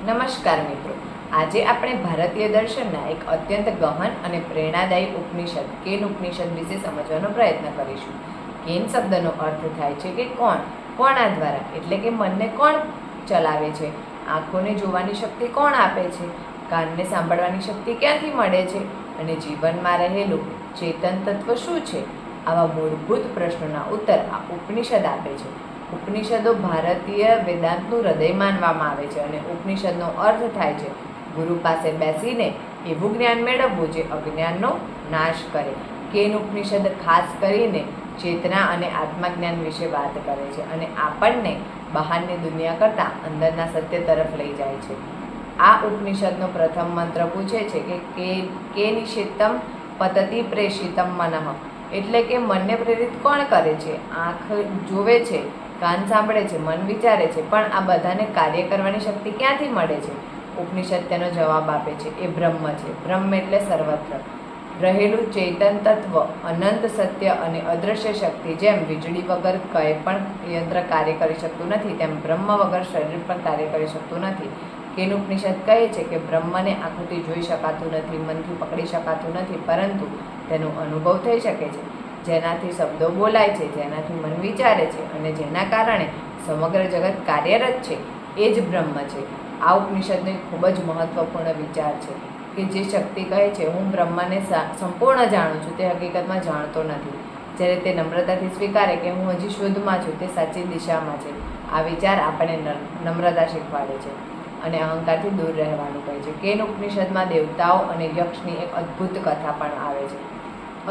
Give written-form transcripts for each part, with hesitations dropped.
નમસ્કાર મિત્રો, આજે આપણે ભારતીય દર્શનના એક અત્યંત ગહન અને પ્રેરણાદાયી ઉપનિષદ કેન ઉપનિષદ વિશે સમજવાનો પ્રયત્ન કરીશું. કેન શબ્દનો અર્થ થાય છે કે કોણ. કોના દ્વારા એટલે કે મનને કોણ ચલાવે છે? આંખોને જોવાની શક્તિ કોણ આપે છે? કાનને સાંભળવાની શક્તિ ક્યાંથી મળે છે? અને જીવનમાં રહેલું ચેતન તત્વ શું છે? આવા મૂળભૂત પ્રશ્નોના ઉત્તર આ ઉપનિષદ આપે છે. ઉપનિષદો ભારતીય વેદાંતનું હૃદય માનવામાં આવે છે અને ઉપનિષદનો અર્થ થાય છે ગુરુ પાસે બેસીને એવું જ્ઞાન મેળવવું જે અજ્ઞાનનો નાશ કરે. કેન ઉપનિષદ ખાસ કરીને ચેતના અને આત્મજ્ઞાન વિશે વાત કરે છે અને આપણને બહારની દુનિયા કરતાં અંદરના સત્ય તરફ લઈ જાય છે. આ ઉપનિષદનો પ્રથમ મંત્ર પૂછે છે કે નિષેધમ પતતિ પ્રેષિતમ મનઃ, એટલે કે મનને પ્રેરિત કોણ કરે છે? આંખ જોવે છે, કાન સાંભળે છે, મન વિચારે છે, પણ આ બધાને કાર્ય કરવાની શક્તિ ક્યાંથી મળે છે? ઉપનિષદ તેનો જવાબ આપે છે, એ બ્રહ્મ છે. બ્રહ્મ એટલે સર્વત્ર રહેલું ચેતન તત્વ, અનંત સત્ય અને અદ્રશ્ય શક્તિ. જેમ વીજળી વગર કંઈ પણ યંત્ર કાર્ય કરી શકતું નથી, તેમ બ્રહ્મ વગર શરીર પણ કાર્ય કરી શકતું નથી. કેન ઉપનિષદ કહે છે કે બ્રહ્મને આંખોથી જોઈ શકાતું નથી, મનથી પકડી શકાતું નથી, પરંતુ તેનો અનુભવ થઈ શકે છે. જેનાથી શબ્દો બોલાય છે, જેનાથી મન વિચારે છે અને જેના કારણે સમગ્ર જગત કાર્યરત છે, એ જ બ્રહ્મ છે. આ ઉપનિષદનો એક ખૂબ જ મહત્વપૂર્ણ વિચાર છે કે જે શક્તિ કહે છે હું બ્રહ્મને સંપૂર્ણ જાણું છું, તે હકીકતમાં જાણતો નથી. જ્યારે તે નમ્રતાથી સ્વીકારે કે હું હજી શોધમાં છું, તે સાચી દિશામાં છે. આ વિચાર આપણને નમ્રતા શીખવાડે છે અને અહંકારથી દૂર રહેવાનું કહે છે. કેન ઉપનિષદમાં દેવતાઓ અને યક્ષની એક અદ્ભુત કથા પણ આવે છે.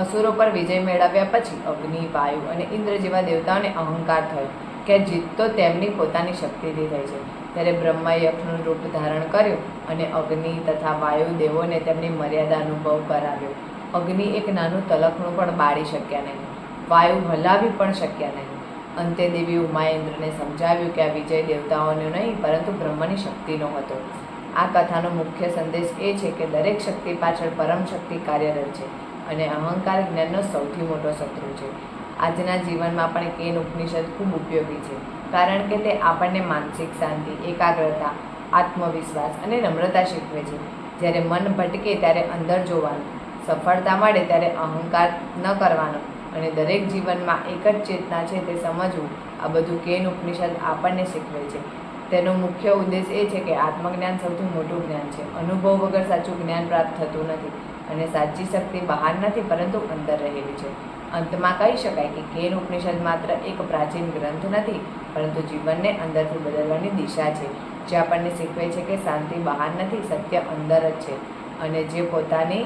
અસુરો પર વિજય મેળવ્યા પછી અગ્નિ, વાયુ અને ઇન્દ્ર જેવા દેવતાઓને અહંકાર થયો કે જીત તો તેમની પોતાની શક્તિથી થઈ છે. ત્યારે બ્રહ્માએ યક્ષનું રૂપ ધારણ કર્યું અને અગ્નિ તથા વાયુ દેવોને તેમની મર્યાદા અનુભવ કરાવ્યો. અગ્નિ એક નાનું તલખણું પણ બાળી શક્યા નહીં, વાયુ હલાવી પણ શક્યા નહીં. અંતે દેવી ઉમાએ ઇન્દ્રને સમજાવ્યું કે આ વિજય દેવતાઓનો નહીં પરંતુ બ્રહ્મની શક્તિનો હતો. આ કથાનો મુખ્ય સંદેશ એ છે કે દરેક શક્તિ પાછળ પરમ શક્તિ કાર્યરત છે અને અહંકાર જ્ઞાનનો સૌથી મોટો શત્રુ છે. આજના જીવનમાં પણ કેન ઉપનિષદ ખૂબ ઉપયોગી છે, કારણ કે તે આપણને માનસિક શાંતિ, એકાગ્રતા, આત્મવિશ્વાસ અને નમ્રતા શીખવે છે. જ્યારે મન ભટકે ત્યારે અંદર જોવાનું, સફળતા મળે ત્યારે અહંકાર ન કરવાનો અને દરેક જીવનમાં એક જ ચેતના છે તે સમજવું, આ બધું કેન ઉપનિષદ આપણને શીખવે છે. તેનો મુખ્ય ઉદ્દેશ એ છે કે આત્મજ્ઞાન સૌથી મોટું જ્ઞાન છે. અનુભવ વગર સાચું જ્ઞાન પ્રાપ્ત થતું નથી અને સાચી શક્તિ બહાર નથી પરંતુ અંદર રહેલી છે. અંતમાં કહી શકાય કે કેન ઉપનિષદ માત્ર એક પ્રાચીન ગ્રંથ નથી પરંતુ જીવનને અંદરથી બદલવાની દિશા છે, જે આપણને શીખવે છે કે શાંતિ બહાર નથી, સત્ય અંદર જ છે અને જે પોતાની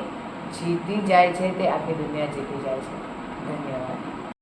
જીતી જાય છે તે આખી દુનિયા જીતી જાય છે. ધન્યવાદ.